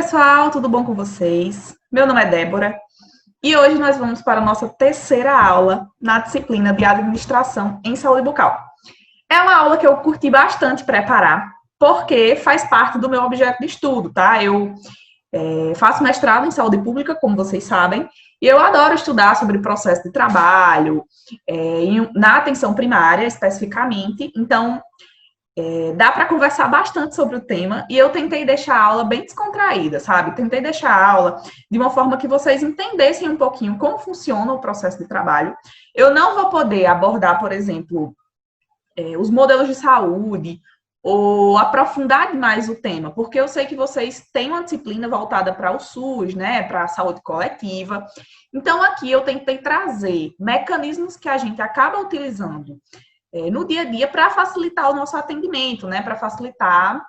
pessoal, tudo bom com vocês? Meu nome é Débora e hoje nós vamos para a nossa terceira aula na disciplina de Administração em Saúde Bucal. É uma aula que eu curti bastante preparar, porque faz parte do meu objeto de estudo, tá? Eu faço mestrado em Saúde Pública, como vocês sabem, e eu adoro estudar sobre processo de trabalho, na atenção primária, especificamente. Então, dá para conversar bastante sobre o tema e eu tentei deixar a aula bem descontraída, sabe? Tentei deixar a aula de uma forma que vocês entendessem um pouquinho como funciona o processo de trabalho. Eu não vou poder abordar, por exemplo, os modelos de saúde ou aprofundar mais o tema, porque eu sei que vocês têm uma disciplina voltada para o SUS, né, para a saúde coletiva. Então, aqui eu tentei trazer mecanismos que a gente acaba utilizando no dia a dia para facilitar o nosso atendimento, né? Para facilitar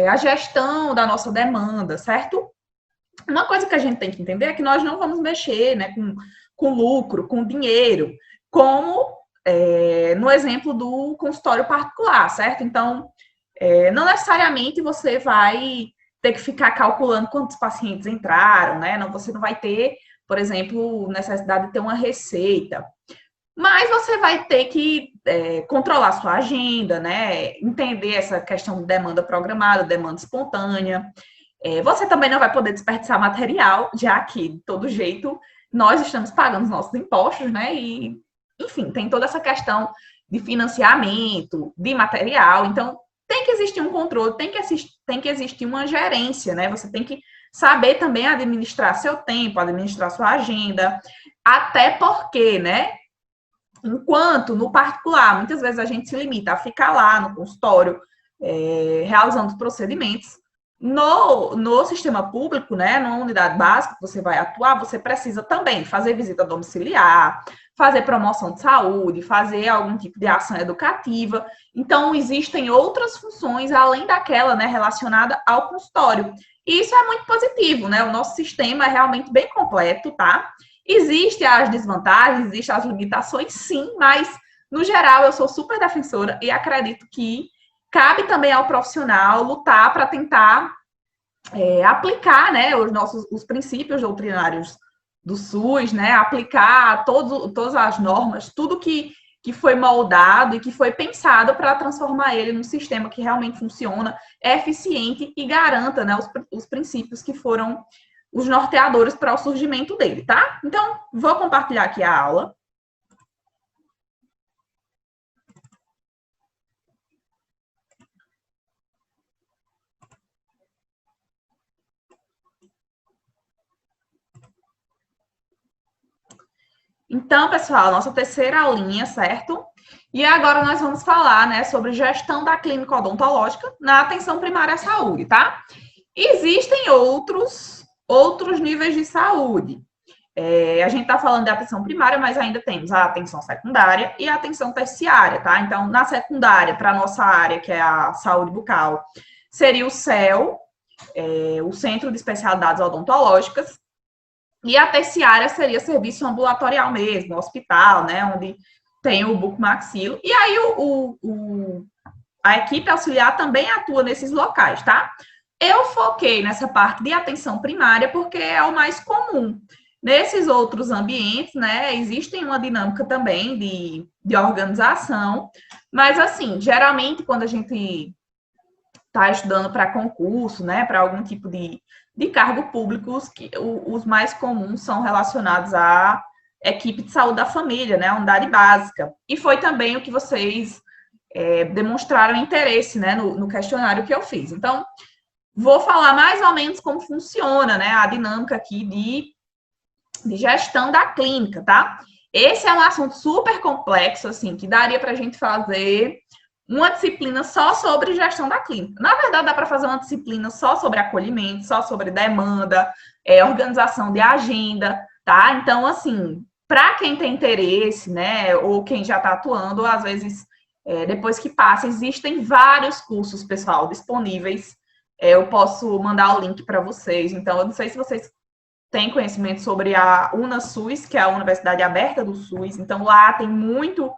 a gestão da nossa demanda, certo? Uma coisa que a gente tem que entender é que nós não vamos mexer, né, com lucro, com dinheiro, como no exemplo do consultório particular, certo? Então, não necessariamente você vai ter que ficar calculando quantos pacientes entraram, né? Não, você não vai ter, por exemplo, necessidade de ter uma receita. Mas você vai ter que controlar sua agenda, né? Entender essa questão de demanda programada, demanda espontânea. Você também não vai poder desperdiçar material, já que, de todo jeito, nós estamos pagando os nossos impostos, né? E, enfim, tem toda essa questão de financiamento, de material. Então, tem que existir um controle, tem que existir uma gerência, né? Você tem que saber também administrar seu tempo, administrar sua agenda. Até porque, né? Enquanto no particular, muitas vezes a gente se limita a ficar lá no consultório, realizando os procedimentos. No sistema público, né, numa unidade básica que você vai atuar, você precisa também fazer visita domiciliar, fazer promoção de saúde, fazer algum tipo de ação educativa. Então, existem outras funções além daquela, né, relacionada ao consultório. E isso é muito positivo, né? O nosso sistema é realmente bem completo, tá? Existem as desvantagens, existem as limitações, sim, mas, no geral, eu sou super defensora e acredito que cabe também ao profissional lutar para tentar aplicar, né, os princípios doutrinários do SUS, né, aplicar todas as normas, tudo que foi moldado e que foi pensado para transformar ele num sistema que realmente funciona, é eficiente e garanta, né, os princípios que foram os norteadores para o surgimento dele, tá? Então, vou compartilhar aqui a aula. Então, pessoal, nossa terceira aulinha, certo? E agora nós vamos falar, né, sobre gestão da clínica odontológica na atenção primária à saúde, tá? Existem outros níveis de saúde. A gente está falando de atenção primária, mas ainda temos a atenção secundária e a atenção terciária, tá? Então, na secundária, para a nossa área, que é a saúde bucal, seria o CEL, o Centro de Especialidades Odontológicas, e a terciária seria serviço ambulatorial mesmo, hospital, né? Onde tem o bucomaxilo. E aí, a equipe auxiliar também atua nesses locais, tá? Eu foquei nessa parte de atenção primária porque é o mais comum. Nesses outros ambientes, né, existem uma dinâmica também de organização, mas, assim, geralmente, quando a gente está estudando para concurso, né, para algum tipo de cargo público, os mais comuns são relacionados à equipe de saúde da família, né, a unidade básica. E foi também o que vocês demonstraram interesse, né, no questionário que eu fiz. Então, vou falar mais ou menos como funciona, né, a dinâmica aqui de gestão da clínica, tá? Esse é um assunto super complexo, assim, que daria para a gente fazer uma disciplina só sobre gestão da clínica. Na verdade, dá para fazer uma disciplina só sobre acolhimento, só sobre demanda, organização de agenda, tá? Então, assim, para quem tem interesse, né, ou quem já está atuando, às vezes, depois que passa, existem vários cursos, pessoal, disponíveis. Eu posso mandar o link para vocês. Então, eu não sei se vocês têm conhecimento sobre a UnaSUS, que é a Universidade Aberta do SUS. Então, lá tem muito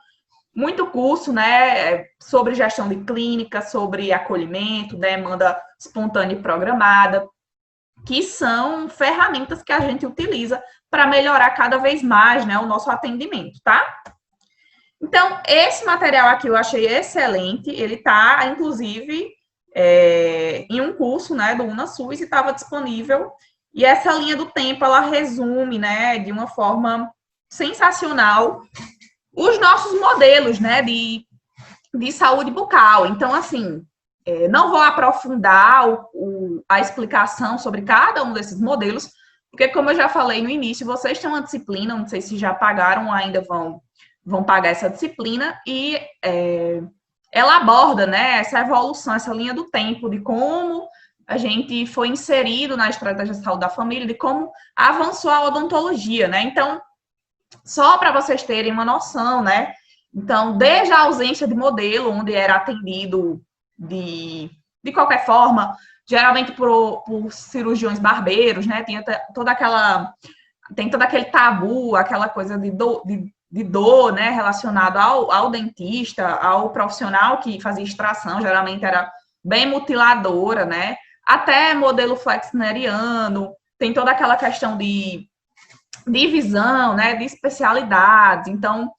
curso, né, sobre gestão de clínica, sobre acolhimento, demanda espontânea e programada. que são ferramentas que a gente utiliza para melhorar cada vez mais, né, o nosso atendimento, tá? Então, esse material aqui eu achei excelente, ele está, inclusive, em um curso, né, do UnaSUS e estava disponível, e essa linha do tempo, ela resume, né, de uma forma sensacional os nossos modelos, né, de saúde bucal. Então, assim, não vou aprofundar a explicação sobre cada um desses modelos, porque, como eu já falei no início, vocês têm uma disciplina, não sei se já pagaram ou ainda vão pagar essa disciplina, e ela aborda, né, essa evolução, essa linha do tempo, de como a gente foi inserido na estratégia de saúde da família, de como avançou a odontologia, né? Então, só para vocês terem uma noção, né? Então, desde a ausência de modelo, onde era atendido de qualquer forma, geralmente por cirurgiões barbeiros, né? Tem todo aquele tabu, aquela coisa de dor, né? Relacionado ao dentista, ao profissional que fazia extração, geralmente era bem mutiladora, né? Até modelo flexneriano, tem toda aquela questão de visão, né? De especialidades. Então,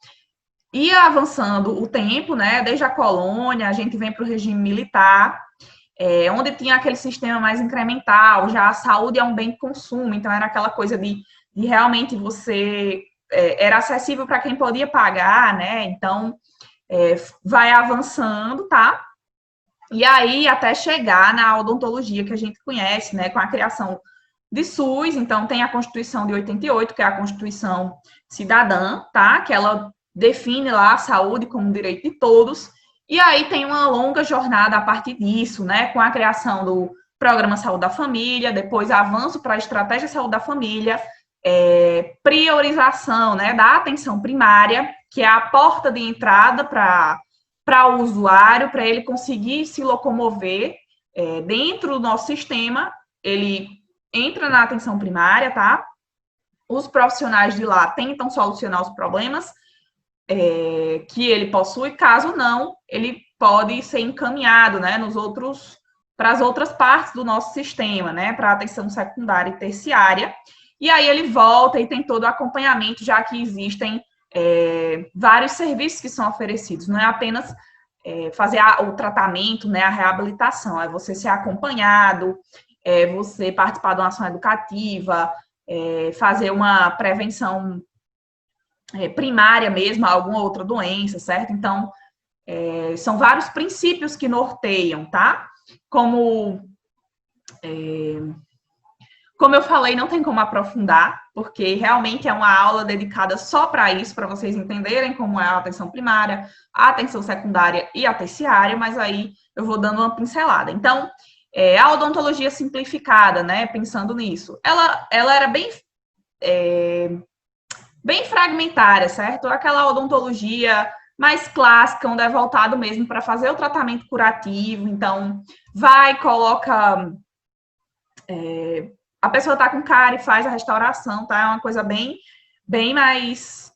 ia avançando o tempo, né? Desde a colônia, a gente vem para o regime militar, onde tinha aquele sistema mais incremental, já a saúde é um bem de consumo, então era aquela coisa de realmente você era acessível para quem podia pagar, né? Então vai avançando, tá? E aí até chegar na odontologia que a gente conhece, né? Com a criação de SUS, então tem a Constituição de 88, que é a Constituição Cidadã, tá? Que ela define lá a saúde como um direito de todos, e aí tem uma longa jornada a partir disso, né? Com a criação do Programa Saúde da Família, depois avanço para a Estratégia Saúde da Família, priorização, né, da atenção primária, que é a porta de entrada para o usuário, para ele conseguir se locomover dentro do nosso sistema, ele entra na atenção primária, tá? Os profissionais de lá tentam solucionar os problemas que ele possui, caso não, ele pode ser encaminhado, né, para as outras partes do nosso sistema, né, para a atenção secundária e terciária, e aí ele volta e tem todo o acompanhamento, já que existem vários serviços que são oferecidos, não é apenas fazer o tratamento, né, a reabilitação, é você ser acompanhado, você participar de uma ação educativa, fazer uma prevenção primária mesmo, a alguma outra doença, certo? Então, são vários princípios que norteiam, tá? Como eu falei, não tem como aprofundar, porque realmente é uma aula dedicada só para isso, para vocês entenderem como é a atenção primária, a atenção secundária e a terciária, mas aí eu vou dando uma pincelada. Então, a odontologia simplificada, né, pensando nisso, ela era bem fragmentária, certo? Aquela odontologia mais clássica, onde é voltado mesmo para fazer o tratamento curativo, então coloca a pessoa tá com cárie e faz a restauração, tá? É uma coisa bem mais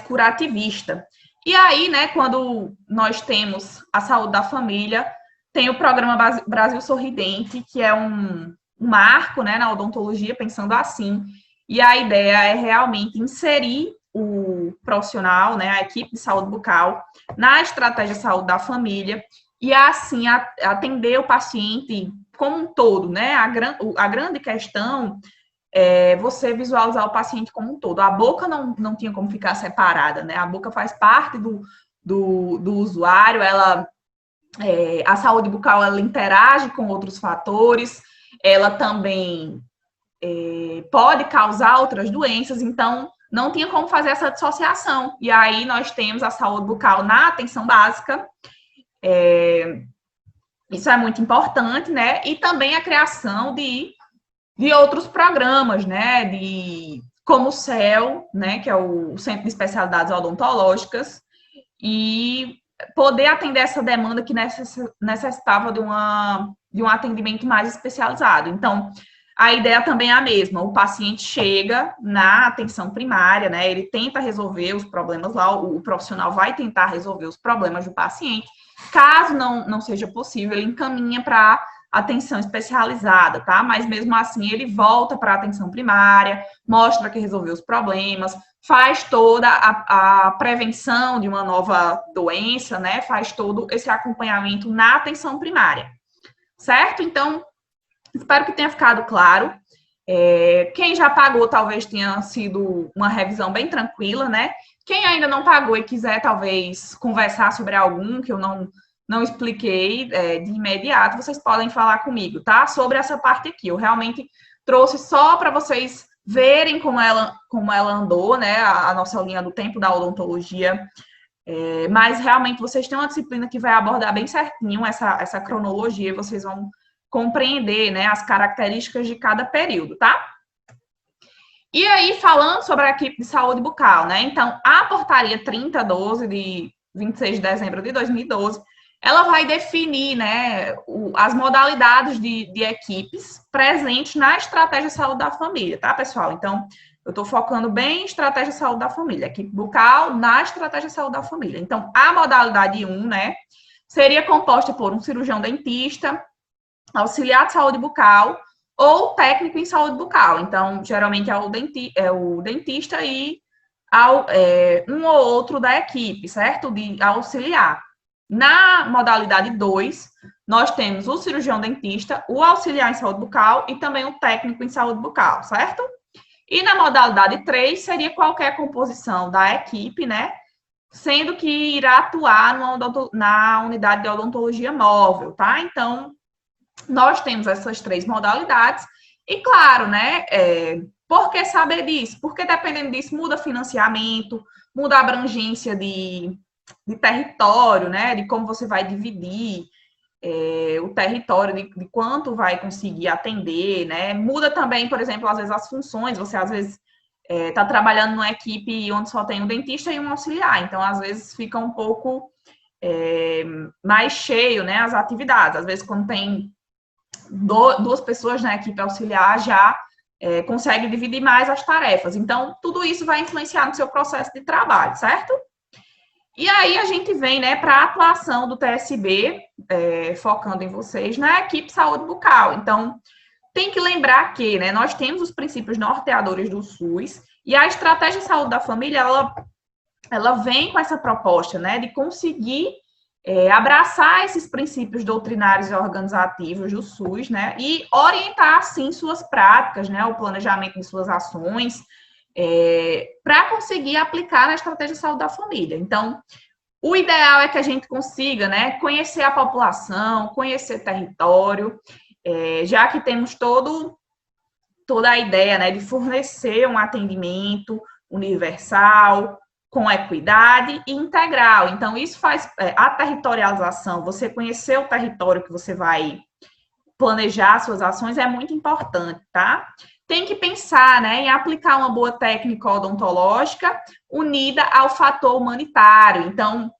curativista. E aí, né, quando nós temos a saúde da família, tem o programa Brasil Sorridente, que é um marco, né, na odontologia, pensando assim. E a ideia é realmente inserir o profissional, né, a equipe de saúde bucal, na estratégia de saúde da família, e assim atender o paciente como um todo, né? A grande questão é você visualizar o paciente como um todo. A boca não tinha como ficar separada, né? A boca faz parte do usuário, a saúde bucal, ela interage com outros fatores, ela também pode causar outras doenças, então não tinha como fazer essa dissociação. E aí nós temos a saúde bucal na atenção básica, isso é muito importante, né? E também a criação de outros programas, né? Como o CEL, né? Que é o Centro de Especialidades Odontológicas, e poder atender essa demanda que necessitava de um atendimento mais especializado. Então, a ideia também é a mesma. O paciente chega na atenção primária, né? Ele tenta resolver os problemas lá, o profissional vai tentar resolver os problemas do paciente. Caso não seja possível, ele encaminha para atenção especializada, tá? Mas mesmo assim ele volta para a atenção primária, mostra que resolveu os problemas, faz toda a prevenção de uma nova doença, né? Faz todo esse acompanhamento na atenção primária, certo? Então, espero que tenha ficado claro. Quem já pagou, talvez tenha sido uma revisão bem tranquila, né? Quem ainda não pagou e quiser, talvez, conversar sobre algum que eu não expliquei de imediato, vocês podem falar comigo, tá? Sobre essa parte aqui. Eu realmente trouxe só para vocês verem como ela andou, né? A nossa linha do tempo da odontologia. Mas realmente vocês têm uma disciplina que vai abordar bem certinho essa cronologia e vocês vão compreender, né, as características de cada período, tá? E aí, falando sobre a equipe de saúde bucal, né? Então, a portaria 3012 de 26 de dezembro de 2012, ela vai definir, né, as modalidades de equipes presentes na estratégia de saúde da família, tá, pessoal? Então, eu estou focando bem em estratégia de saúde da família, equipe bucal na estratégia de saúde da família. Então, a modalidade 1, né, seria composta por um cirurgião dentista, auxiliar de saúde bucal ou técnico em saúde bucal. Então, geralmente é o dentista e um ou outro da equipe, certo? De auxiliar. Na modalidade 2, nós temos o cirurgião dentista, o auxiliar em saúde bucal e também o técnico em saúde bucal, certo? E na modalidade 3, seria qualquer composição da equipe, né? Sendo que irá atuar na unidade de odontologia móvel, tá? Então, nós temos essas 3 modalidades e, claro, né, por que saber disso? Porque dependendo disso, muda financiamento, muda a abrangência de território, né, de como você vai dividir o território, de quanto vai conseguir atender, né, muda também, por exemplo, às vezes as funções, você às vezes está trabalhando numa equipe onde só tem um dentista e um auxiliar, então às vezes fica um pouco mais cheio, né, as atividades, às vezes quando tem duas pessoas na equipe auxiliar já consegue dividir mais as tarefas. Então, tudo isso vai influenciar no seu processo de trabalho, certo? E aí a gente vem, né, para a atuação do TSB, focando em vocês, na equipe saúde bucal. Então, tem que lembrar que, né, nós temos os princípios norteadores do SUS e a estratégia de saúde da família, ela vem com essa proposta, né, de conseguir abraçar esses princípios doutrinários e organizativos do SUS, né, e orientar, assim, suas práticas, né, o planejamento de suas ações, para conseguir aplicar na estratégia de saúde da família. Então, o ideal é que a gente consiga, né, conhecer a população, conhecer território, já que temos toda a ideia, né, de fornecer um atendimento universal, com equidade e integral. Então, isso faz a territorialização, você conhecer o território que você vai planejar suas ações é muito importante, tá? Tem que pensar, né, em aplicar uma boa técnica odontológica unida ao fator humanitário. Então,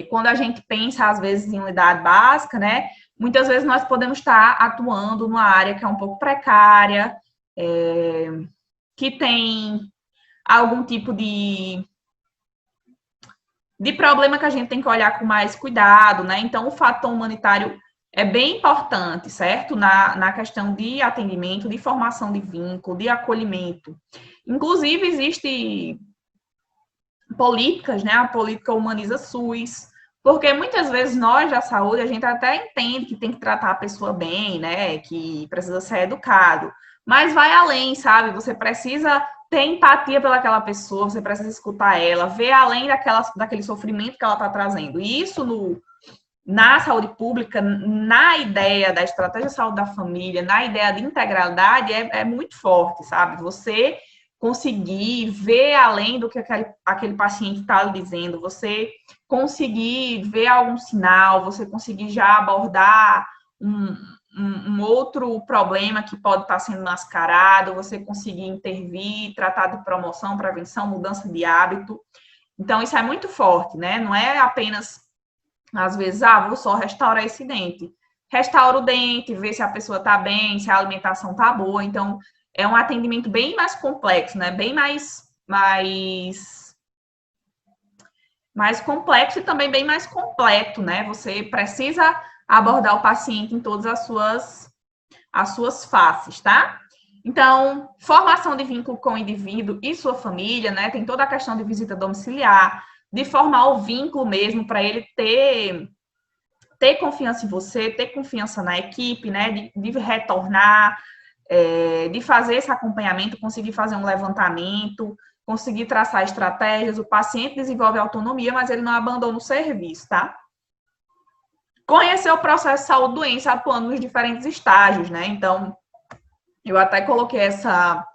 quando a gente pensa, às vezes, em unidade básica, né, muitas vezes nós podemos estar atuando numa área que é um pouco precária, que tem algum tipo de problema que a gente tem que olhar com mais cuidado, né? Então, o fator humanitário é bem importante, certo? Na questão de atendimento, de formação de vínculo, de acolhimento. Inclusive, existe políticas, né? A política Humaniza SUS, porque muitas vezes nós da saúde, a gente até entende que tem que tratar a pessoa bem, né? Que precisa ser educado, mas vai além, sabe? Você precisa ter empatia pelaquela pessoa, você precisa escutar ela, ver além daquele sofrimento que ela está trazendo. E isso na saúde pública, na ideia da estratégia de saúde da família, na ideia de integralidade, é muito forte, sabe? Você conseguir ver além do que aquele paciente está lhe dizendo, você conseguir ver algum sinal, você conseguir já abordar um outro problema que pode estar sendo mascarado, você conseguir intervir, tratar de promoção, prevenção, mudança de hábito. Então, isso é muito forte, né? Não é apenas, às vezes, vou só restaurar esse dente. Restaura o dente, vê se a pessoa está bem, se a alimentação está boa. Então, é um atendimento bem mais complexo, né? Bem mais complexo e também bem mais completo, né? Você precisa abordar o paciente em todas as suas faces, tá? Então, formação de vínculo com o indivíduo e sua família, né? Tem toda a questão de visita domiciliar, de formar o vínculo mesmo para ele ter confiança em você, ter confiança na equipe, né? De retornar, de fazer esse acompanhamento, conseguir fazer um levantamento, conseguir traçar estratégias. O paciente desenvolve autonomia, mas ele não abandona o serviço, tá? Conhecer o processo de saúde-doença atuando nos diferentes estágios, né? Então, eu até coloquei essa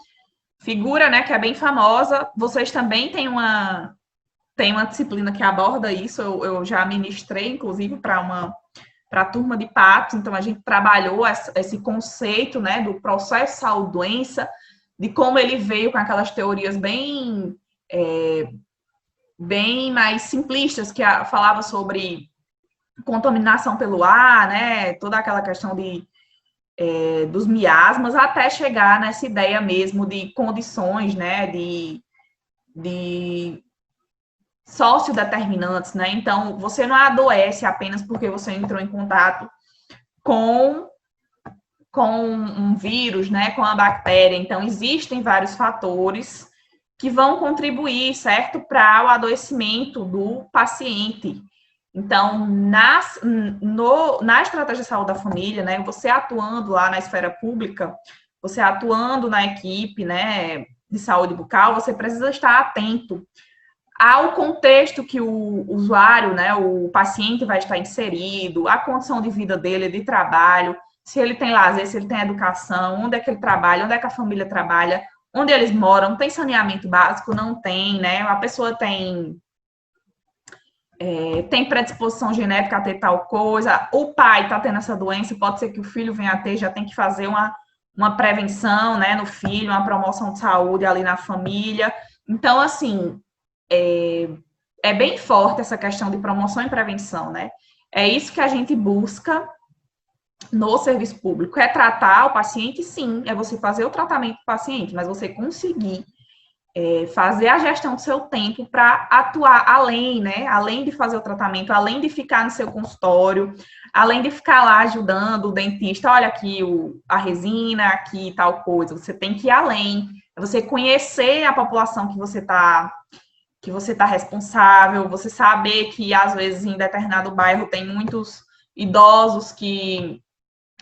figura, né, que é bem famosa. Vocês também têm uma disciplina que aborda isso. Eu já ministrei, inclusive, para a turma de patos. Então, a gente trabalhou esse conceito, né, do processo de saúde-doença, de como ele veio com aquelas teorias bem mais simplistas, que falava sobre contaminação pelo ar, né, toda aquela questão dos miasmas, até chegar nessa ideia mesmo de condições, né, de sociodeterminantes, né? Então, você não adoece apenas porque você entrou em contato com um vírus, né, com a bactéria. Então, existem vários fatores que vão contribuir, certo, para o adoecimento do paciente. Então, na estratégia de saúde da família, né, você atuando lá na esfera pública, você atuando na equipe, né, de saúde bucal, você precisa estar atento ao contexto que o usuário, né, o paciente vai estar inserido, a condição de vida dele, de trabalho, se ele tem lazer, se ele tem educação, onde é que ele trabalha, onde é que a família trabalha, onde eles moram, tem saneamento básico, não tem, né, a pessoa tem predisposição genética a ter tal coisa, o pai está tendo essa doença, pode ser que o filho venha a ter, já tem que fazer uma prevenção, né, no filho, uma promoção de saúde ali na família. Então, assim, é bem forte essa questão de promoção e prevenção, né? É isso que a gente busca no serviço público. É tratar o paciente, sim, é você fazer o tratamento do paciente, mas você conseguir fazer a gestão do seu tempo para atuar além, né? Além de fazer o tratamento, além de ficar no seu consultório, além de ficar lá ajudando o dentista, olha aqui a resina, aqui tal coisa. Você tem que ir além. É você conhecer a população que você está responsável, você saber que, às vezes, em determinado bairro tem muitos idosos que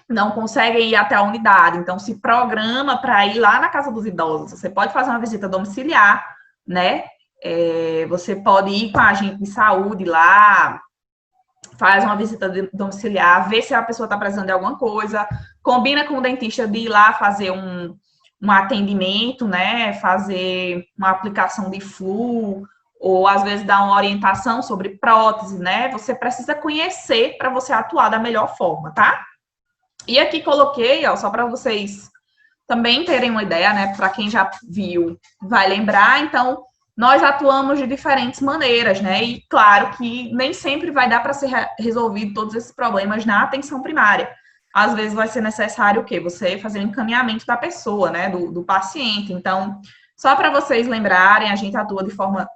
não conseguem ir até a unidade, então se programa para ir lá na casa dos idosos. Você pode fazer uma visita domiciliar, né? Você pode ir com a agente de saúde lá, faz uma visita domiciliar, vê se a pessoa está precisando de alguma coisa, combina com o dentista de ir lá fazer um atendimento, né? Fazer uma aplicação de flu, ou às vezes dar uma orientação sobre prótese, né? Você precisa conhecer para você atuar da melhor forma, tá? E aqui coloquei, ó, só para vocês também terem uma ideia, né? Para quem já viu, vai lembrar. Então, nós atuamos de diferentes maneiras, né? E claro que nem sempre vai dar para ser resolvido todos esses problemas na atenção primária. Às vezes vai ser necessário o quê? Você fazer o encaminhamento da pessoa, né? Do paciente. Então, só para vocês lembrarem, a gente atua de forma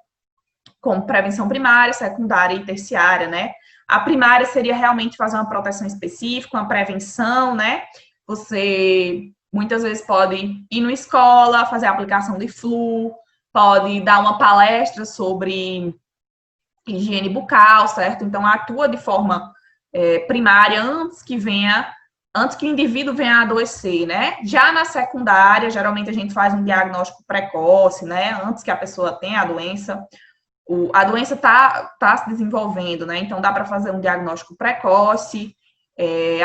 com prevenção primária, secundária e terciária, né? A primária seria realmente fazer uma proteção específica, uma prevenção, né? Você muitas vezes pode ir numa escola, fazer a aplicação de flu, pode dar uma palestra sobre higiene bucal, certo? Então, atua de forma primária antes que o indivíduo venha a adoecer, né? Já na secundária, geralmente a gente faz um diagnóstico precoce, né? Antes que a pessoa tenha a doença. A doença está se desenvolvendo, né? Então, dá para fazer um diagnóstico precoce,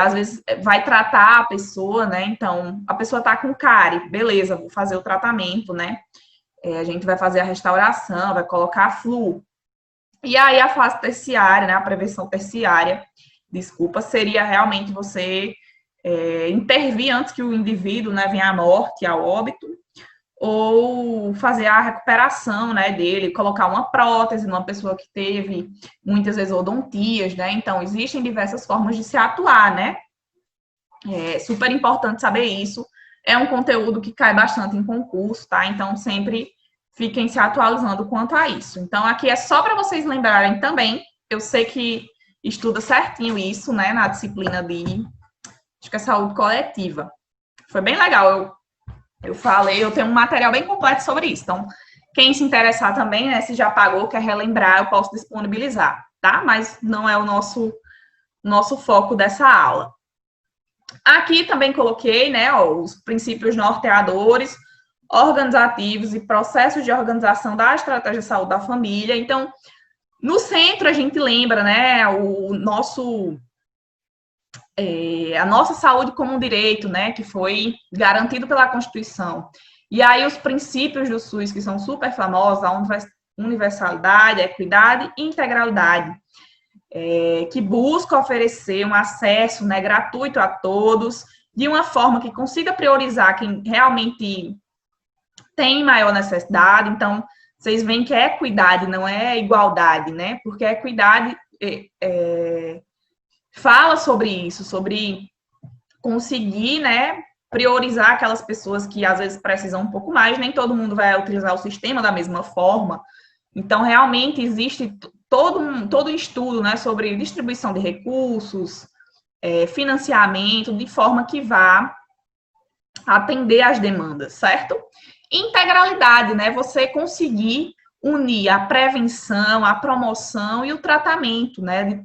às vezes vai tratar a pessoa, né? Então, a pessoa está com cárie, beleza, vou fazer o tratamento, né? A gente vai fazer a restauração, vai colocar a flu. E aí, a fase terciária, né? A prevenção terciária, seria realmente você intervir antes que o indivíduo, né, venha à morte, ao óbito, ou fazer a recuperação, né, dele, colocar uma prótese numa pessoa que teve muitas vezes odontias, né? Então, existem diversas formas de se atuar, né? É super importante saber isso. É um conteúdo que cai bastante em concurso, tá? Então, sempre fiquem se atualizando quanto a isso. Então, aqui é só para vocês lembrarem também. Eu sei que estuda certinho isso, né, na disciplina de, acho que é saúde coletiva. Foi bem legal, eu falei, eu tenho um material bem completo sobre isso. Então, quem se interessar também, né, se já pagou, quer relembrar, eu posso disponibilizar, tá? Mas não é o nosso foco dessa aula. Aqui também coloquei, né, ó, os princípios norteadores, organizativos e processos de organização da estratégia de saúde da família. Então, no centro a gente lembra, né, a nossa saúde como um direito, né, que foi garantido pela Constituição. E aí os princípios do SUS, que são super famosos, a universalidade, a equidade e integralidade, que busca oferecer um acesso, né, gratuito a todos, de uma forma que consiga priorizar quem realmente tem maior necessidade. Então, vocês veem que é equidade, não é igualdade, né? Porque a equidade fala sobre isso, sobre conseguir, né, priorizar aquelas pessoas que às vezes precisam um pouco mais, nem todo mundo vai utilizar o sistema da mesma forma. Então, realmente existe todo um estudo, né, sobre distribuição de recursos, financiamento, de forma que vá atender às demandas, certo? Integralidade, né, você conseguir unir a prevenção, a promoção e o tratamento, né,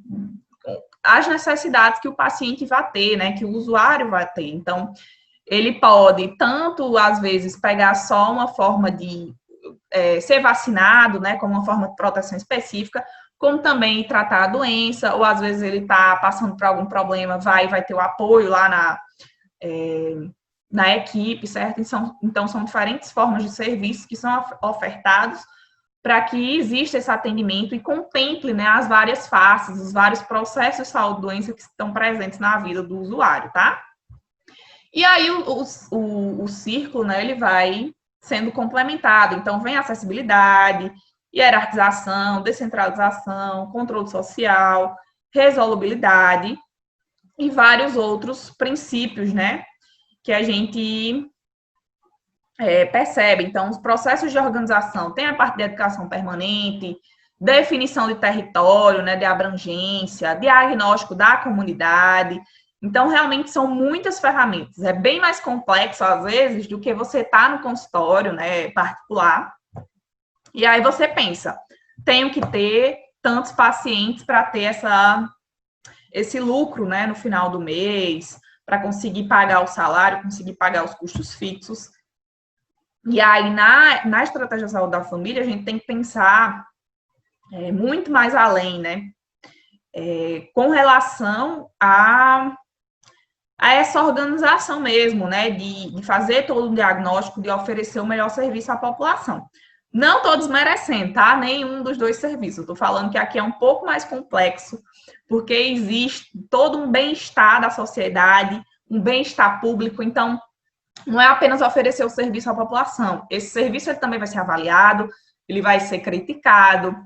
as necessidades que o paciente vai ter, né, que o usuário vai ter. Então, ele pode tanto, às vezes, pegar só uma forma de ser vacinado, né, como uma forma de proteção específica, como também tratar a doença, ou às vezes ele está passando por algum problema, vai ter o apoio lá na equipe, certo? Então, são diferentes formas de serviços que são ofertados para que exista esse atendimento e contemple, né, as várias faces, os vários processos de saúde e doença que estão presentes na vida do usuário, tá? E aí o círculo, né, ele vai sendo complementado. Então, vem a acessibilidade, hierarquização, descentralização, controle social, resolubilidade e vários outros princípios, né, que a gente percebe. Então, os processos de organização, tem a parte de educação permanente, definição de território, né, de abrangência, diagnóstico da comunidade. Então, realmente são muitas ferramentas. É bem mais complexo, às vezes, do que você estar no consultório, né, particular. E aí você pensa, tenho que ter tantos pacientes para ter esse lucro, né, no final do mês, para conseguir pagar o salário, conseguir pagar os custos fixos. E aí, na estratégia de saúde da família, a gente tem que pensar muito mais além, né? Com relação a essa organização mesmo, né? De fazer todo o diagnóstico, de oferecer o melhor serviço à população. Não estou desmerecendo, tá? Nenhum dos dois serviços. Estou falando que aqui é um pouco mais complexo, porque existe todo um bem-estar da sociedade, um bem-estar público. Então, não é apenas oferecer o serviço à população. Esse serviço ele também vai ser avaliado, ele vai ser criticado.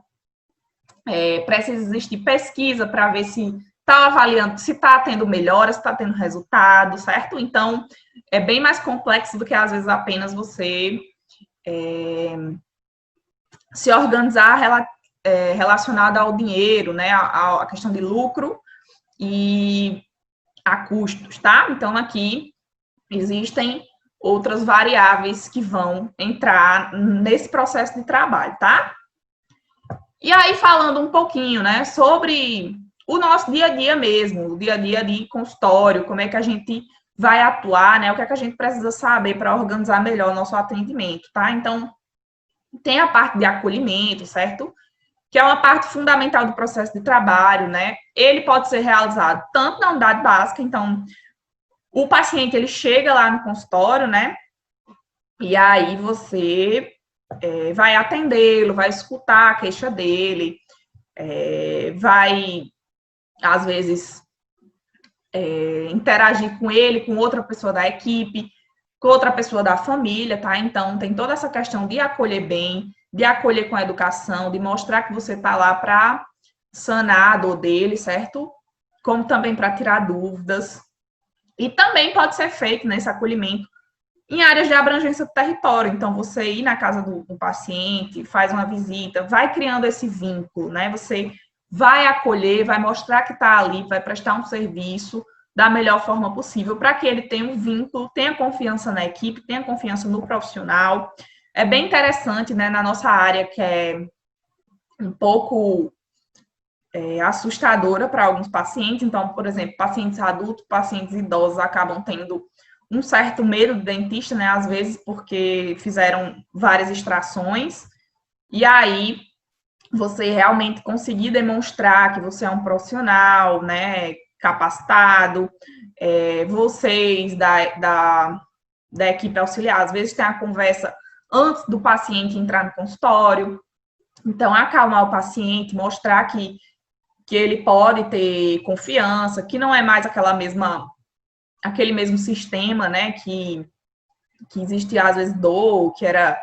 Precisa existir pesquisa para ver se está avaliando, se está tendo melhoras, se está tendo resultado, certo? Então, é bem mais complexo do que, às vezes, apenas você se organizar relacionado ao dinheiro, né? A questão de lucro e a custos, tá? Então, aqui existem outras variáveis que vão entrar nesse processo de trabalho, tá? E aí, falando um pouquinho, né, sobre o nosso dia a dia mesmo, o dia a dia de consultório, como é que a gente vai atuar, né, o que é que a gente precisa saber para organizar melhor o nosso atendimento, tá? Então, tem a parte de acolhimento, certo? Que é uma parte fundamental do processo de trabalho, né? Ele pode ser realizado tanto na unidade básica, então, o paciente, ele chega lá no consultório, né? E aí você vai atendê-lo, vai escutar a queixa dele, vai, às vezes, interagir com ele, com outra pessoa da equipe, com outra pessoa da família, tá? Então, tem toda essa questão de acolher bem, de acolher com a educação, de mostrar que você tá lá para sanar a dor dele, certo? Como também para tirar dúvidas. E também pode ser feito nesse acolhimento em áreas de abrangência do território. Então, você ir na casa do paciente, faz uma visita, vai criando esse vínculo, né? Você vai acolher, vai mostrar que está ali, vai prestar um serviço da melhor forma possível, para que ele tenha um vínculo, tenha confiança na equipe, tenha confiança no profissional. É bem interessante, né, na nossa área, que é um pouco assustadora para alguns pacientes. Então, por exemplo, pacientes adultos, pacientes idosos acabam tendo um certo medo do dentista, né, às vezes porque fizeram várias extrações, e aí você realmente conseguir demonstrar que você é um profissional, né, capacitado, vocês da equipe auxiliar, às vezes tem a conversa antes do paciente entrar no consultório, então acalmar o paciente, mostrar que ele pode ter confiança, que não é mais aquele mesmo sistema, né, que existia às vezes que era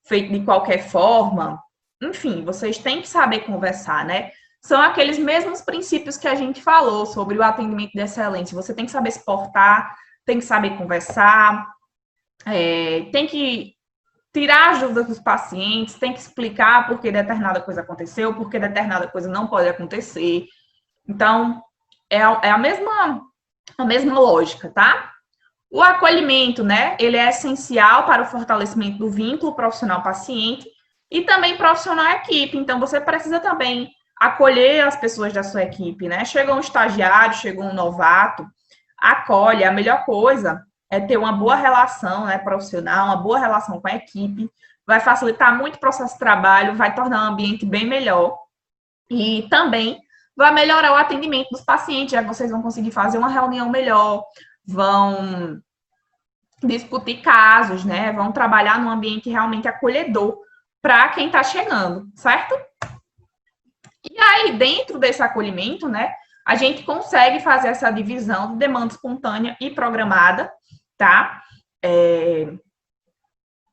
feito de qualquer forma. Enfim, vocês têm que saber conversar, né? São aqueles mesmos princípios que a gente falou sobre o atendimento de excelência. Você tem que saber se portar, tem que saber conversar, tem que tirar as dúvidas dos pacientes, tem que explicar por que determinada coisa aconteceu, por que determinada coisa não pode acontecer. Então, é a mesma lógica, tá? O acolhimento, né? Ele é essencial para o fortalecimento do vínculo profissional-paciente e também profissional-equipe. Então, você precisa também acolher as pessoas da sua equipe, né? Chegou um estagiário, chegou um novato, acolhe. A melhor coisa é ter uma boa relação, né, profissional, uma boa relação com a equipe. Vai facilitar muito o processo de trabalho, vai tornar o ambiente bem melhor. E também vai melhorar o atendimento dos pacientes, já que vocês vão conseguir fazer uma reunião melhor, vão discutir casos, né? Vão trabalhar num ambiente realmente acolhedor para quem está chegando, certo? E aí, dentro desse acolhimento, né, a gente consegue fazer essa divisão de demanda espontânea e programada, tá?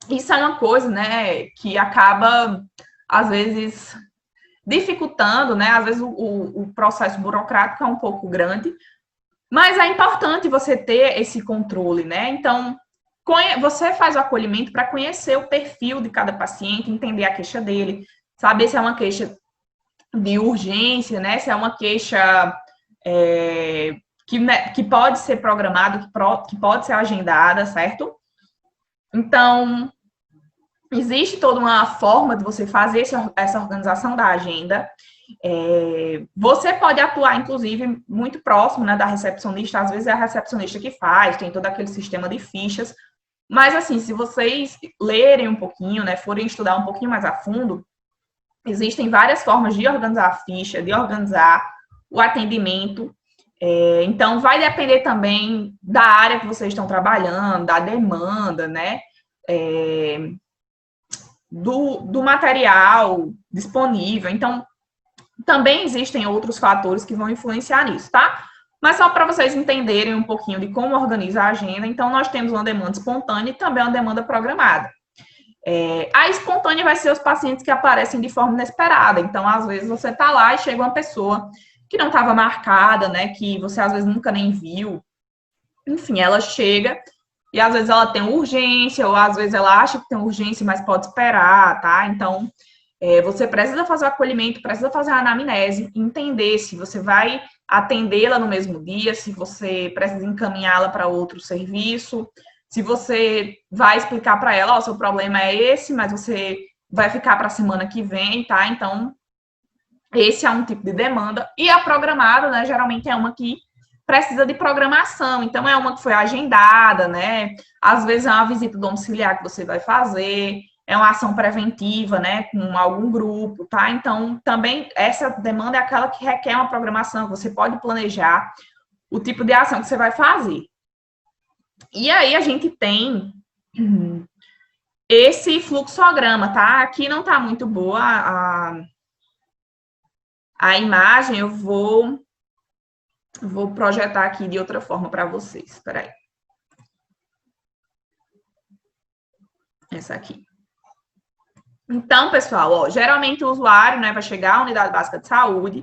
Isso é uma coisa, né, que acaba, às vezes, dificultando, né? Às vezes o processo burocrático é um pouco grande, mas é importante você ter esse controle, né? Então, você faz o acolhimento para conhecer o perfil de cada paciente, entender a queixa dele, saber se é uma queixa de urgência, né? Se é uma queixa que pode ser programada, que pode ser agendada, certo? Então, existe toda uma forma de você fazer essa organização da agenda. Você pode atuar, inclusive, muito próximo, né, da recepcionista. Às vezes é a recepcionista que faz, tem todo aquele sistema de fichas. Mas, assim, se vocês lerem um pouquinho, né, forem estudar um pouquinho mais a fundo, existem várias formas de organizar a ficha, de organizar o atendimento. Então, vai depender também da área que vocês estão trabalhando, da demanda, né, do material disponível. Então, também existem outros fatores que vão influenciar nisso, tá? Mas só para vocês entenderem um pouquinho de como organizar a agenda, então nós temos uma demanda espontânea e também uma demanda programada. A espontânea vai ser os pacientes que aparecem de forma inesperada. Então, às vezes, você está lá e chega uma pessoa que não estava marcada, né? Que você às vezes nunca nem viu. Enfim, ela chega e às vezes ela tem urgência, ou às vezes ela acha que tem urgência, mas pode esperar, tá? Então, você precisa fazer o acolhimento, precisa fazer a anamnese, entender se você vai atendê-la no mesmo dia, se você precisa encaminhá-la para outro serviço, se você vai explicar para ela, ó, seu problema é esse, mas você vai ficar para a semana que vem, tá? Então, esse é um tipo de demanda. E a programada, né, geralmente é uma que precisa de programação, então é uma que foi agendada, né? Às vezes é uma visita domiciliar que você vai fazer, é uma ação preventiva, né, com algum grupo, tá? Então, também essa demanda é aquela que requer uma programação, você pode planejar o tipo de ação que você vai fazer. E aí a gente tem esse fluxograma, tá? Aqui não tá muito boa a imagem, eu vou projetar aqui de outra forma para vocês. Espera aí. Essa aqui. Então, pessoal, ó, geralmente o usuário, né, vai chegar à unidade básica de saúde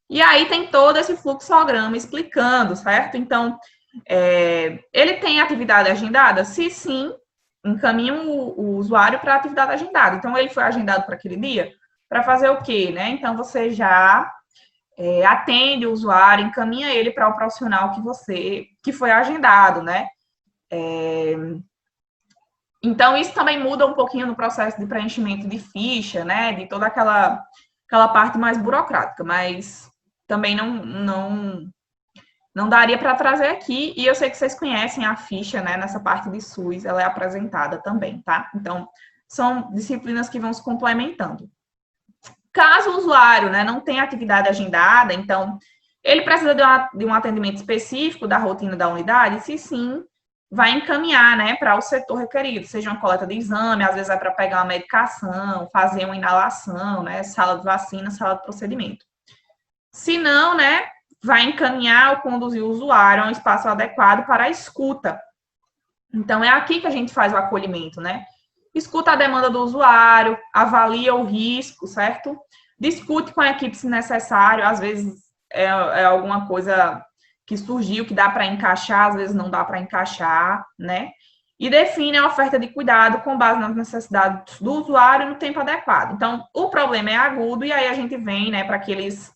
e aí tem todo esse fluxograma explicando, certo? Então, ele tem atividade agendada? Se sim, encaminha o usuário para a atividade agendada. Então, ele foi agendado para aquele dia para fazer o quê, né? Então, você já atende o usuário, encaminha ele para o profissional que foi agendado, né? Então, isso também muda um pouquinho no processo de preenchimento de ficha, né? De toda aquela parte mais burocrática, mas também não daria para trazer aqui. E eu sei que vocês conhecem a ficha, né? Nessa parte de SUS, ela é apresentada também, tá? Então, são disciplinas que vão se complementando. Caso o usuário, né, não tenha atividade agendada, então, ele precisa de um atendimento específico da rotina da unidade, se sim, vai encaminhar, né, para o setor requerido, seja uma coleta de exame, às vezes é para pegar uma medicação, fazer uma inalação, né, sala de vacina, sala de procedimento. Se não, né, vai encaminhar ou conduzir o usuário a um espaço adequado para a escuta. Então, é aqui que a gente faz o acolhimento, né? Escuta a demanda do usuário, avalia o risco, certo? Discute com a equipe se necessário, às vezes é alguma coisa que surgiu que dá para encaixar, às vezes não dá para encaixar, né? E define a oferta de cuidado com base nas necessidades do usuário no tempo adequado. Então, o problema é agudo e aí a gente vem, né, para aqueles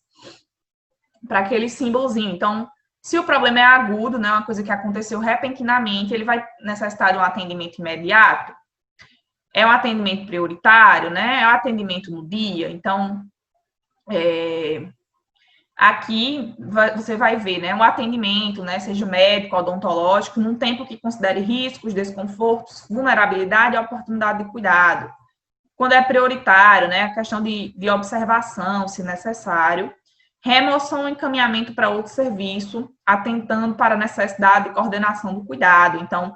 símbolozinhos. Então, se o problema é agudo, né, uma coisa que aconteceu repentinamente, ele vai necessitar de um atendimento imediato. É um atendimento prioritário, né? É um atendimento no dia. Então, aqui você vai ver, né? Um atendimento, né? Seja médico, odontológico, num tempo que considere riscos, desconfortos, vulnerabilidade e oportunidade de cuidado. Quando é prioritário, né? A questão de observação, se necessário. Remoção ou encaminhamento para outro serviço, atentando para a necessidade de coordenação do cuidado. Então,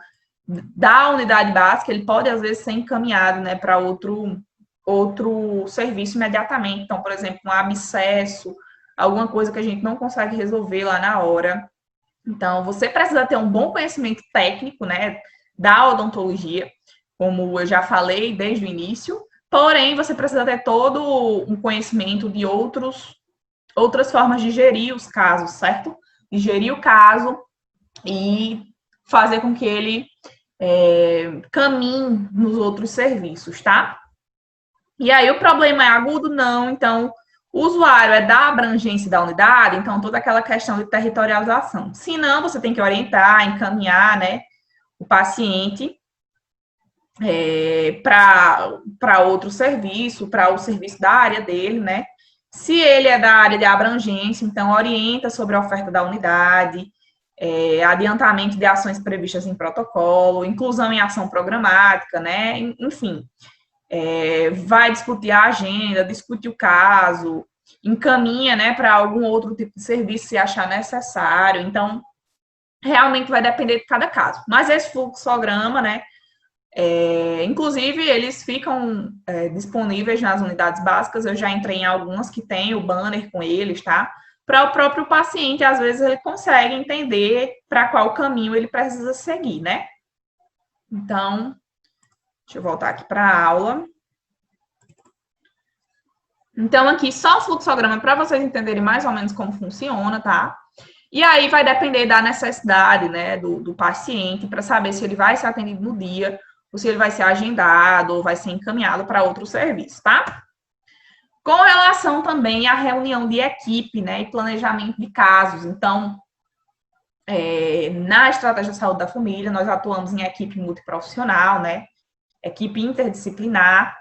da unidade básica, ele pode, às vezes, ser encaminhado, né, para outro serviço imediatamente. Então, por exemplo, um abscesso, alguma coisa que a gente não consegue resolver lá na hora. Então, você precisa ter um bom conhecimento técnico, né, da odontologia, como eu já falei desde o início, porém, você precisa ter todo um conhecimento de outras formas de gerir os casos, certo? De gerir o caso e fazer com que ele caminhe nos outros serviços, tá? E aí, o problema é agudo? Não. Então, o usuário é da abrangência da unidade, então, toda aquela questão de territorialização. Se não, você tem que orientar, encaminhar, né, o paciente para outro serviço, para o serviço da área dele, né? Se ele é da área de abrangência, então, orienta sobre a oferta da unidade, adiantamento de ações previstas em protocolo, inclusão em ação programática, né? Enfim, vai discutir a agenda, discute o caso, encaminha, né, para algum outro tipo de serviço se achar necessário. Então, realmente vai depender de cada caso. Mas esse fluxograma, né, inclusive, eles ficam disponíveis nas unidades básicas. Eu já entrei em algumas que tem o banner com eles, tá? Para o próprio paciente, às vezes, ele consegue entender para qual caminho ele precisa seguir, né? Então, deixa eu voltar aqui para a aula. Então, aqui, só o fluxograma para vocês entenderem mais ou menos como funciona, tá? E aí vai depender da necessidade, né, do paciente, para saber se ele vai ser atendido no dia, ou se ele vai ser agendado, ou vai ser encaminhado para outro serviço, tá? Com relação também à reunião de equipe, né, e planejamento de casos. Então, na estratégia de saúde da família, nós atuamos em equipe multiprofissional, né, equipe interdisciplinar,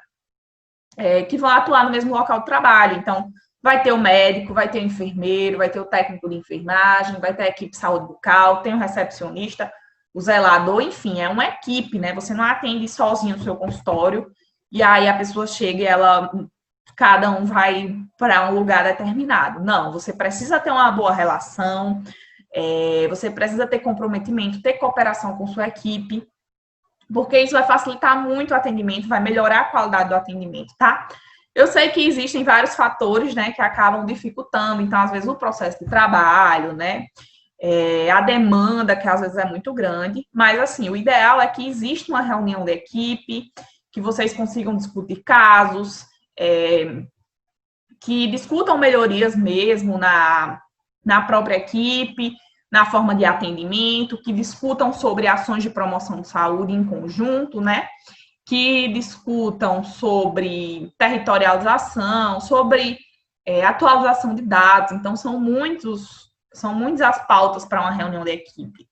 que vão atuar no mesmo local de trabalho. Então, vai ter o médico, vai ter o enfermeiro, vai ter o técnico de enfermagem, vai ter a equipe de saúde bucal, tem o recepcionista, o zelador, enfim, é uma equipe, né? Você não atende sozinho no seu consultório, e aí a pessoa chega e cada um vai para um lugar determinado. Não, você precisa ter uma boa relação, você precisa ter comprometimento, ter cooperação com sua equipe, porque isso vai facilitar muito o atendimento, vai melhorar a qualidade do atendimento, tá? Eu sei que existem vários fatores, né, que acabam dificultando, então, às vezes, o processo de trabalho, né, a demanda, que às vezes é muito grande, mas, assim, o ideal é que exista uma reunião da equipe, que vocês consigam discutir casos, que discutam melhorias mesmo na própria equipe, na forma de atendimento, que discutam sobre ações de promoção de saúde em conjunto, né? Que discutam sobre territorialização, sobre atualização de dados. Então, são muitas as pautas para uma reunião da equipe.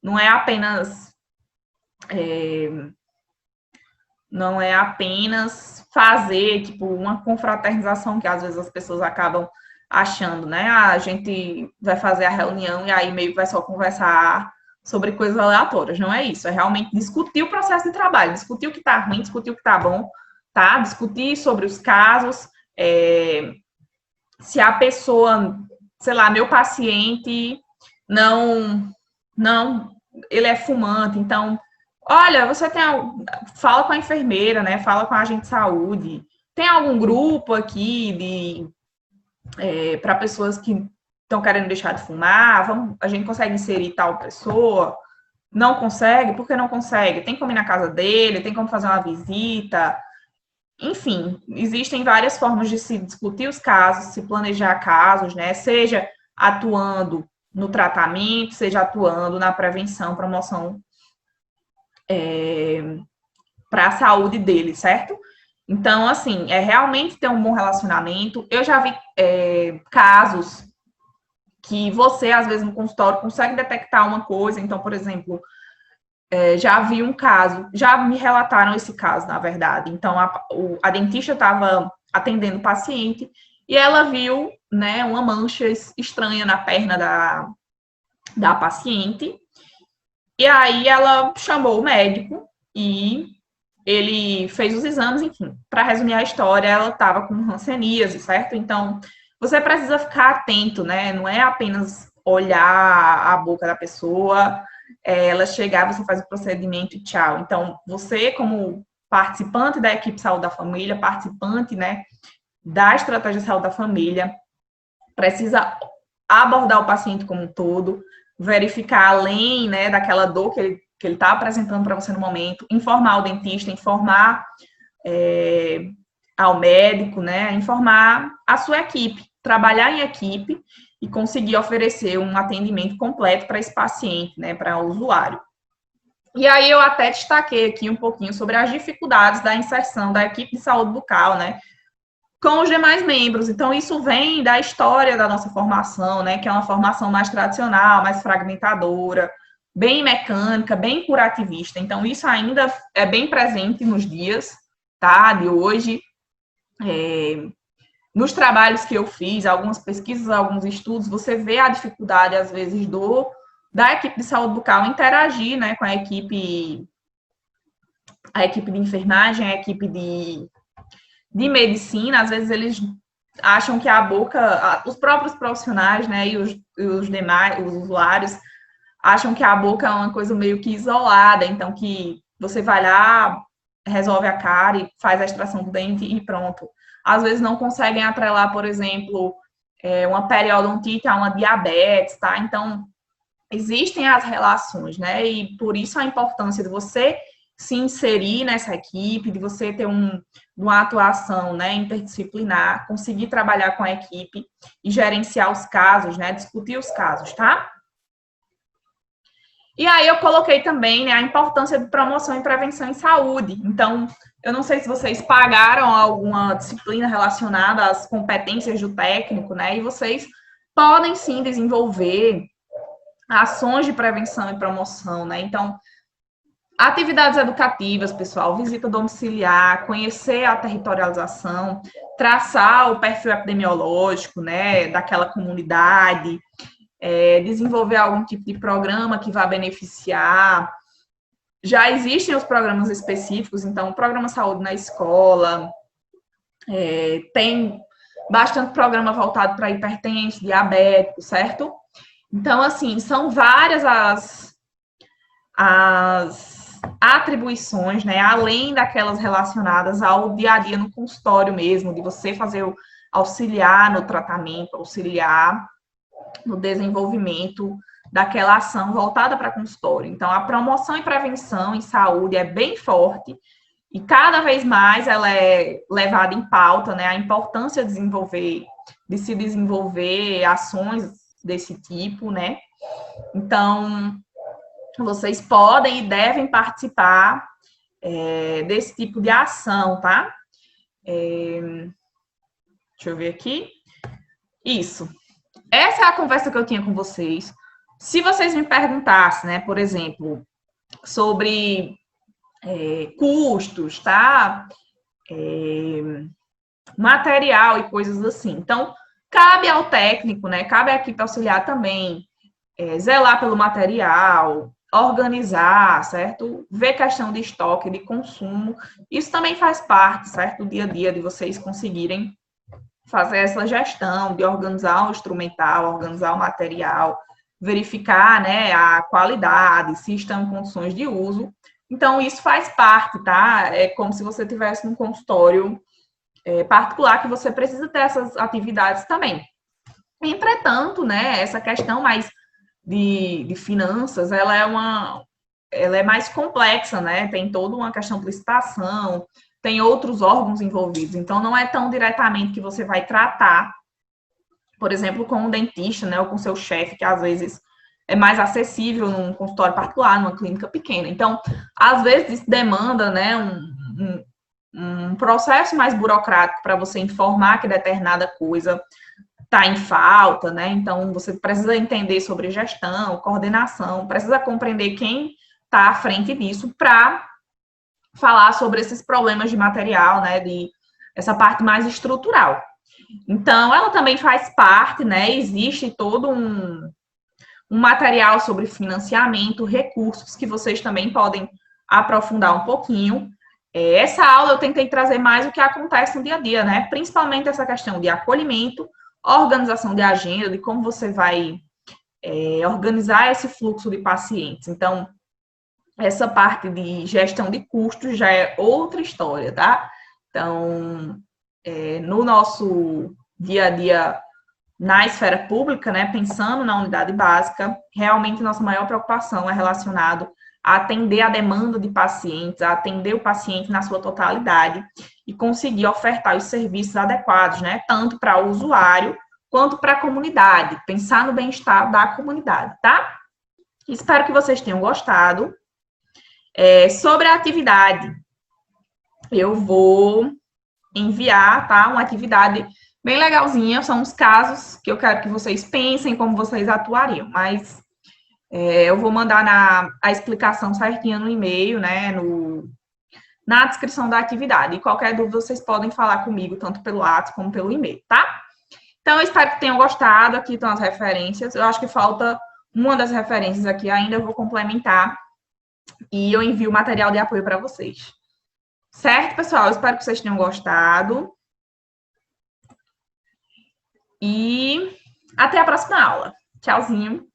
Não é apenas fazer, tipo, uma confraternização que às vezes as pessoas acabam achando, né? A gente vai fazer a reunião e aí meio que vai só conversar sobre coisas aleatórias. Não é isso, é realmente discutir o processo de trabalho, discutir o que está ruim, discutir o que está bom, tá? Discutir sobre os casos, se a pessoa, sei lá, meu paciente ele é fumante, então, olha, fala com a enfermeira, né? Fala com a agente de saúde. Tem algum grupo aqui para pessoas que estão querendo deixar de fumar? A gente consegue inserir tal pessoa? Não consegue? Por que não consegue? Tem como ir na casa dele? Tem como fazer uma visita? Enfim, existem várias formas de se discutir os casos, se planejar casos, né? Seja atuando no tratamento, seja atuando na prevenção, promoção para a saúde dele, certo? Então, assim, realmente ter um bom relacionamento. Eu já vi casos que você, às vezes, no consultório, consegue detectar uma coisa. Então, por exemplo, já vi um caso, já me relataram esse caso, na verdade. Então, a dentista estava atendendo o paciente e ela viu, né, uma mancha estranha na perna da paciente. E aí ela chamou o médico e ele fez os exames, enfim. Para resumir a história, ela estava com hanseníase, certo? Então, você precisa ficar atento, né? Não é apenas olhar a boca da pessoa, ela chegar, você faz o procedimento e tchau. Então, você, como participante da equipe de saúde da família, participante, né, da estratégia de saúde da família, precisa abordar o paciente como um todo, verificar além, né, daquela dor que ele está apresentando para você no momento, informar o dentista, informar ao médico, né, informar a sua equipe, trabalhar em equipe e conseguir oferecer um atendimento completo para esse paciente, né, para o usuário. E aí eu até destaquei aqui um pouquinho sobre as dificuldades da inserção da equipe de saúde bucal, né, com os demais membros. Então, isso vem da história da nossa formação, né, que é uma formação mais tradicional, mais fragmentadora, bem mecânica, bem curativista. Então, isso ainda é bem presente nos dias, tá, de hoje. Nos trabalhos que eu fiz, algumas pesquisas, alguns estudos, você vê a dificuldade, às vezes, da equipe de saúde bucal interagir, né, com a equipe de enfermagem, a equipe de medicina. Às vezes eles acham que a boca, os próprios profissionais, né, e os demais, os usuários, acham que a boca é uma coisa meio que isolada, então que você vai lá, resolve a cárie, faz a extração do dente e pronto. Às vezes não conseguem atrelar, por exemplo, uma periodontite a uma diabetes, tá? Então, existem as relações, né? E por isso a importância de você se inserir nessa equipe, de você ter uma atuação, né, interdisciplinar, conseguir trabalhar com a equipe e gerenciar os casos, né, discutir os casos, tá? E aí eu coloquei também, né, a importância de promoção e prevenção em saúde. Então, eu não sei se vocês pagaram alguma disciplina relacionada às competências do técnico, né, e vocês podem sim desenvolver ações de prevenção e promoção, né? Então, atividades educativas, pessoal, visita domiciliar, conhecer a territorialização, traçar o perfil epidemiológico, né, daquela comunidade, desenvolver algum tipo de programa que vá beneficiar. Já existem os programas específicos, então, o programa Saúde na Escola, tem bastante programa voltado para hipertensos, diabéticos, certo? Então, assim, são várias as atribuições, né, além daquelas relacionadas ao dia a dia no consultório mesmo, de você auxiliar no tratamento, auxiliar no desenvolvimento daquela ação voltada para consultório. Então, a promoção e prevenção em saúde é bem forte e cada vez mais ela é levada em pauta, né, a importância de se desenvolver ações desse tipo, né? Então, vocês podem e devem participar desse tipo de ação, tá? Deixa eu ver aqui. Isso. Essa é a conversa que eu tinha com vocês. Se vocês me perguntassem, né, por exemplo, sobre custos, tá? Material e coisas assim. Então, cabe ao técnico, né? Cabe à equipe auxiliar também zelar pelo material, organizar, certo? Ver questão de estoque, de consumo. Isso também faz parte, certo? Do dia a dia de vocês conseguirem fazer essa gestão, de organizar o instrumental, organizar o material, verificar, né, a qualidade, se estão em condições de uso. Então, isso faz parte, tá? É como se você tivesse num consultório particular que você precisa ter essas atividades também. Entretanto, né, essa questão mais de finanças, ela é mais complexa, né? Tem toda uma questão de licitação, tem outros órgãos envolvidos. Então, não é tão diretamente que você vai tratar, por exemplo, com um dentista, né, ou com seu chefe, que às vezes é mais acessível num consultório particular, numa clínica pequena. Então, às vezes isso demanda, né, um processo mais burocrático para você informar que determinada coisa está em falta, né? Então, você precisa entender sobre gestão, coordenação, precisa compreender quem está à frente disso para falar sobre esses problemas de material, né? De essa parte mais estrutural. Então, ela também faz parte, né? Existe todo um material sobre financiamento, recursos que vocês também podem aprofundar um pouquinho. Essa aula eu tentei trazer mais o que acontece no dia a dia, né? Principalmente essa questão de acolhimento, organização de agenda, de como você vai organizar esse fluxo de pacientes. Então, essa parte de gestão de custos já é outra história, tá? Então, no nosso dia a dia na esfera pública, né, pensando na unidade básica, realmente nossa maior preocupação é relacionado a atender a demanda de pacientes, a atender o paciente na sua totalidade e conseguir ofertar os serviços adequados, né, tanto para o usuário quanto para a comunidade, pensar no bem-estar da comunidade, tá? Espero que vocês tenham gostado. Sobre a atividade, eu vou enviar, tá, uma atividade bem legalzinha, são os casos que eu quero que vocês pensem como vocês atuariam, mas eu vou mandar a explicação certinha no e-mail, né, na descrição da atividade. E qualquer dúvida vocês podem falar comigo, tanto pelo WhatsApp como pelo e-mail, tá? Então, eu espero que tenham gostado. Aqui estão as referências. Eu acho que falta uma das referências aqui ainda, eu vou complementar. E eu envio o material de apoio para vocês. Certo, pessoal? Eu espero que vocês tenham gostado. E até a próxima aula. Tchauzinho.